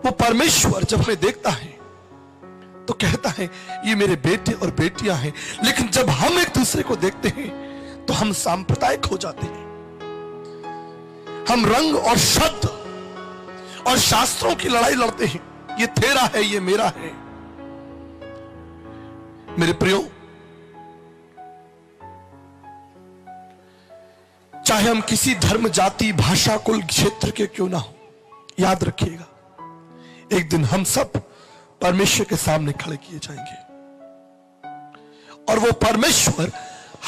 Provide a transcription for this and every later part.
वो परमेश्वर जब हमें देखता है तो कहता है ये मेरे बेटे और बेटियां हैं। लेकिन जब हम एक दूसरे को देखते हैं तो हम सांप्रदायिक हो जाते हैं। हम रंग और शब्द और शास्त्रों की लड़ाई लड़ते हैं, ये तेरा है, ये मेरा है। मेरे प्रियो, चाहे हम किसी धर्म, जाति, भाषा, कुल, क्षेत्र के क्यों ना हो, याद रखिएगा एक दिन हम सब परमेश्वर के सामने खड़े किए जाएंगे और वो परमेश्वर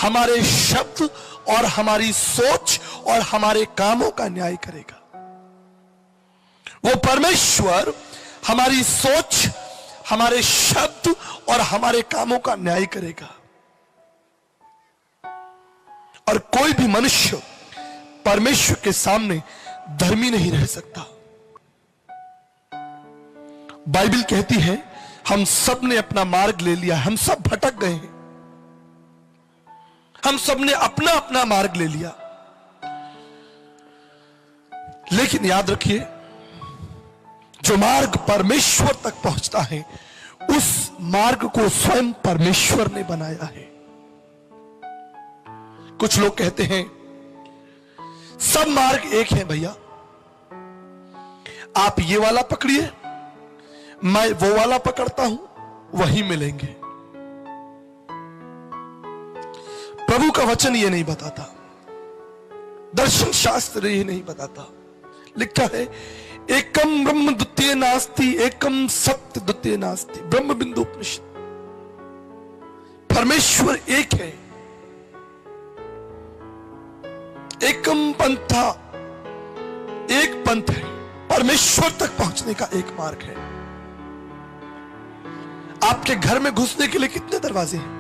हमारे शब्द और हमारी सोच और हमारे कामों का न्याय करेगा। वो परमेश्वर हमारी सोच, हमारे शब्द और हमारे कामों का न्याय करेगा। और कोई भी मनुष्य परमेश्वर के सामने धर्मी नहीं रह सकता। बाइबल कहती है हम सब ने अपना मार्ग ले लिया, हम सब भटक गए हैं, हम सब ने अपना अपना मार्ग ले लिया। लेकिन याद रखिए, जो मार्ग परमेश्वर तक पहुंचता है उस मार्ग को स्वयं परमेश्वर ने बनाया है। कुछ लोग कहते हैं सब मार्ग एक है भैया, आप ये वाला पकड़िए, मैं वो वाला पकड़ता हूं, वही मिलेंगे। प्रभु का वचन ये नहीं बताता, दर्शन शास्त्र ये नहीं बताता। लिखा है एकम ब्रह्म द्वितीय नास्ति, एकम सत्य द्वितीय नास्ति, ब्रह्म बिंदु उपनिषद। परमेश्वर एक है, एकम पंथा, एक पंथ है, परमेश्वर तक पहुंचने का एक मार्ग है। आपके घर में घुसने के लिए कितने दरवाजे हैं?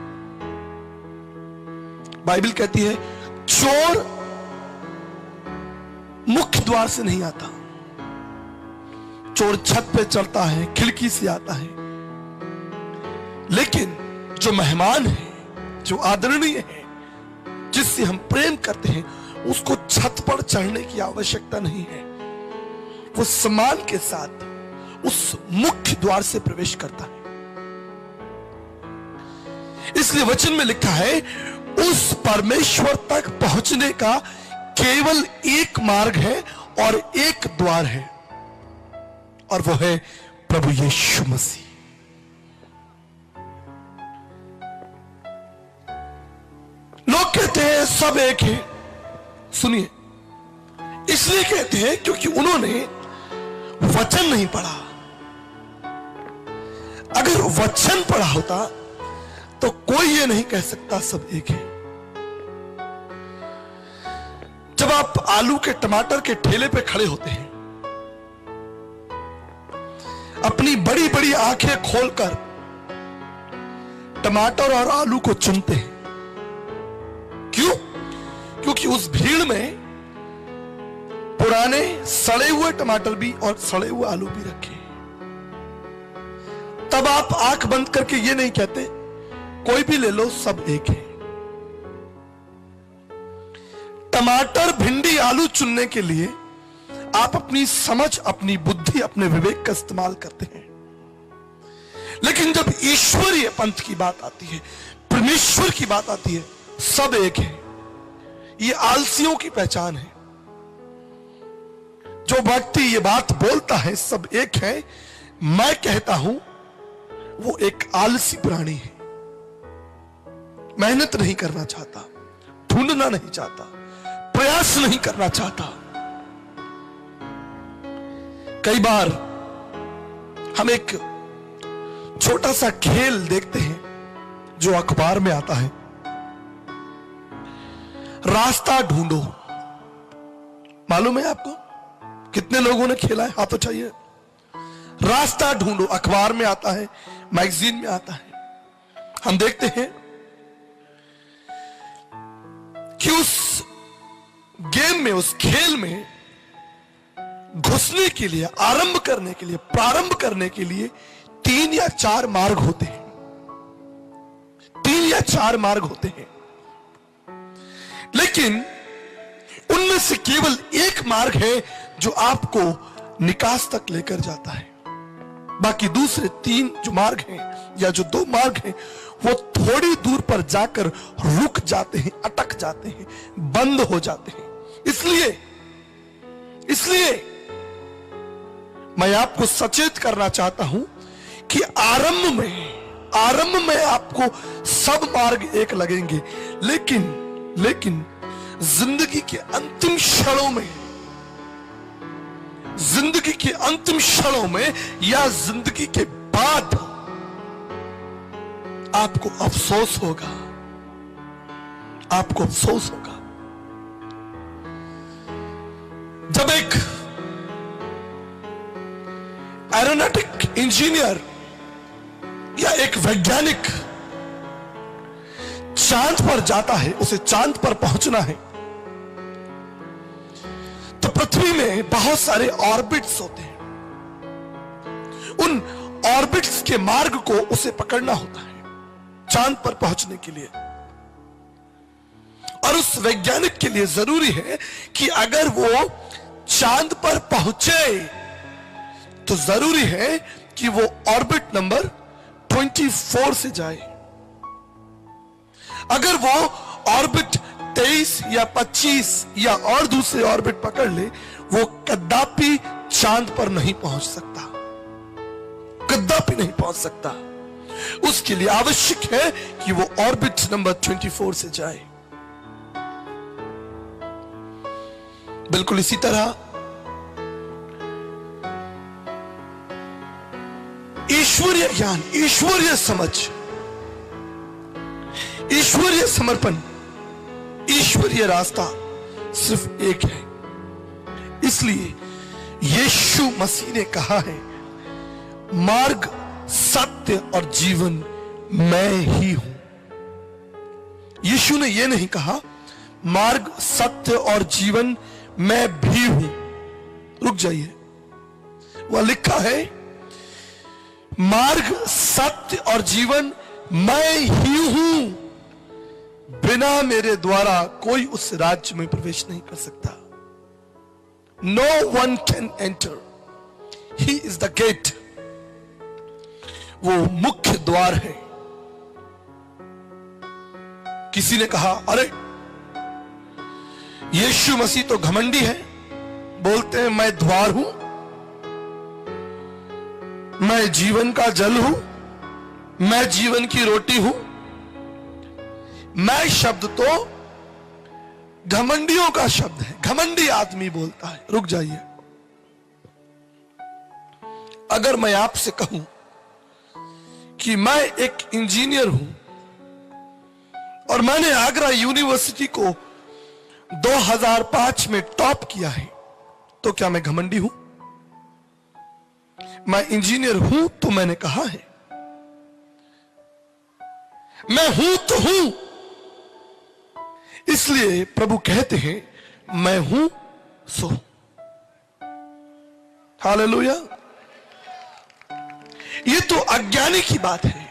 बाइबल कहती है चोर मुख्य द्वार से नहीं आता, चोर छत पे चढ़ता है, खिड़की से आता है। लेकिन जो मेहमान है, जो आदरणीय है, जिससे हम प्रेम करते हैं, उसको छत पर चढ़ने की आवश्यकता नहीं है। वो सम्मान के साथ उस मुख्य द्वार से प्रवेश करता है। इसलिए वचन में लिखा है उस परमेश्वर तक पहुंचने का केवल एक मार्ग है और एक द्वार है, और वो है प्रभु यीशु मसीह। लोग कहते हैं सब एक है। सुनिए, इसलिए कहते हैं क्योंकि उन्होंने वचन नहीं पढ़ा। अगर वचन पढ़ा होता तो कोई ये नहीं कह सकता सब एक है। जब आप आलू के, टमाटर के ठेले पे खड़े होते हैं, अपनी बड़ी बड़ी आंखें खोलकर टमाटर और आलू को चुनते हैं। क्यों? क्योंकि उस भीड़ में पुराने सड़े हुए टमाटर भी और सड़े हुए आलू भी रखे। तब आप आंख बंद करके ये नहीं कहते कोई भी ले लो, सब एक है। टमाटर, भिंडी, आलू चुनने के लिए आप अपनी समझ, अपनी बुद्धि, अपने विवेक का इस्तेमाल करते हैं। लेकिन जब ईश्वरीय पंथ की बात आती है, परमेश्वर की बात आती है, सब एक है। ये आलसियों की पहचान है। जो व्यक्ति ये बात बोलता है सब एक है, मैं कहता हूं वो एक आलसी प्राणी है। मेहनत नहीं करना चाहता, ढूंढना नहीं चाहता, प्रयास नहीं करना चाहता। कई बार हम एक छोटा सा खेल देखते हैं जो अखबार में आता है, रास्ता ढूंढो। मालूम है आपको कितने लोगों ने खेला है? हाथ उठाइए। रास्ता ढूंढो अखबार में आता है, मैगजीन में आता है। हम देखते हैं कि उस गेम में, उस खेल में घुसने के लिए, आरंभ करने के लिए, प्रारंभ करने के लिए 3 या 4 मार्ग होते हैं। 3 या 4 मार्ग होते हैं, लेकिन उनमें से केवल एक मार्ग है जो आपको निकास तक लेकर जाता है। बाकी दूसरे 3 जो मार्ग हैं या जो 2 मार्ग हैं वो थोड़ी दूर पर जाकर रुक जाते हैं, अटक जाते हैं, बंद हो जाते हैं। इसलिए मैं आपको सचेत करना चाहता हूं कि आरंभ में आपको सब मार्ग एक लगेंगे, लेकिन जिंदगी के अंतिम क्षणों में या जिंदगी के बाद आपको अफसोस होगा। जब एक एरोनॉटिक इंजीनियर या एक वैज्ञानिक चांद पर जाता है, उसे चांद पर पहुंचना है, तो पृथ्वी में बहुत सारे ऑर्बिट्स होते हैं। उन ऑर्बिट्स के मार्ग को उसे पकड़ना होता है चांद पर पहुंचने के लिए। और उस वैज्ञानिक के लिए जरूरी है कि अगर वो चांद पर पहुंचे तो जरूरी है कि वो ऑर्बिट नंबर 24 से जाए। अगर वो ऑर्बिट 23 या 25 या और दूसरे ऑर्बिट पकड़ ले, वो कदापि चांद पर नहीं पहुंच सकता, कदापि नहीं पहुंच सकता। उसके लिए आवश्यक है कि वो ऑर्बिट नंबर 24 से जाए। बिल्कुल इसी तरह ईश्वरीय ज्ञान, ईश्वरीय समझ, ईश्वरीय समर्पण, ईश्वरीय रास्ता सिर्फ एक है। इसलिए यीशु मसीह ने कहा है, मार्ग, सत्य और जीवन मैं ही हूं। यीशु ने यह नहीं कहा मार्ग, सत्य और जीवन मैं भी हूं। रुक जाइए, वह लिखा है मार्ग, सत्य और जीवन मैं ही हूं, बिना मेरे द्वारा कोई उस राज्य में प्रवेश नहीं कर सकता। No one can enter. He is the gate. वो मुख्य द्वार है। किसी ने कहा, अरे यीशु मसीह तो घमंडी है, बोलते हैं मैं द्वार हूं, मैं जीवन का जल हूं, मैं जीवन की रोटी हूं। मैं शब्द तो घमंडियों का शब्द है, घमंडी आदमी बोलता है। रुक जाइए, अगर मैं आपसे कहूं कि मैं एक इंजीनियर हूं और मैंने आगरा यूनिवर्सिटी को 2005 में टॉप किया है, तो क्या मैं घमंडी हूं? मैं इंजीनियर हूं तो मैंने कहा है, मैं हूं तो हूं। इसलिए प्रभु कहते हैं मैं हूं सो। हालेलुया। ये तो अज्ञानी की बात है,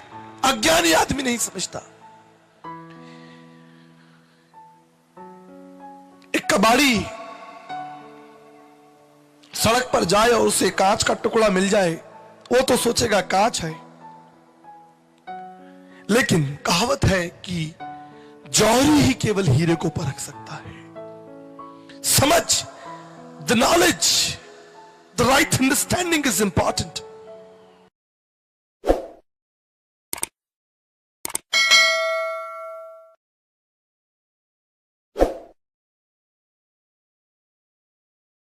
अज्ञानी आदमी नहीं समझता। एक कबाड़ी सड़क पर जाए और उसे कांच का टुकड़ा मिल जाए, वो तो सोचेगा कांच है। लेकिन कहावत है कि जौहरी ही केवल हीरे को परख सकता है। समझ, the knowledge, the right understanding is important.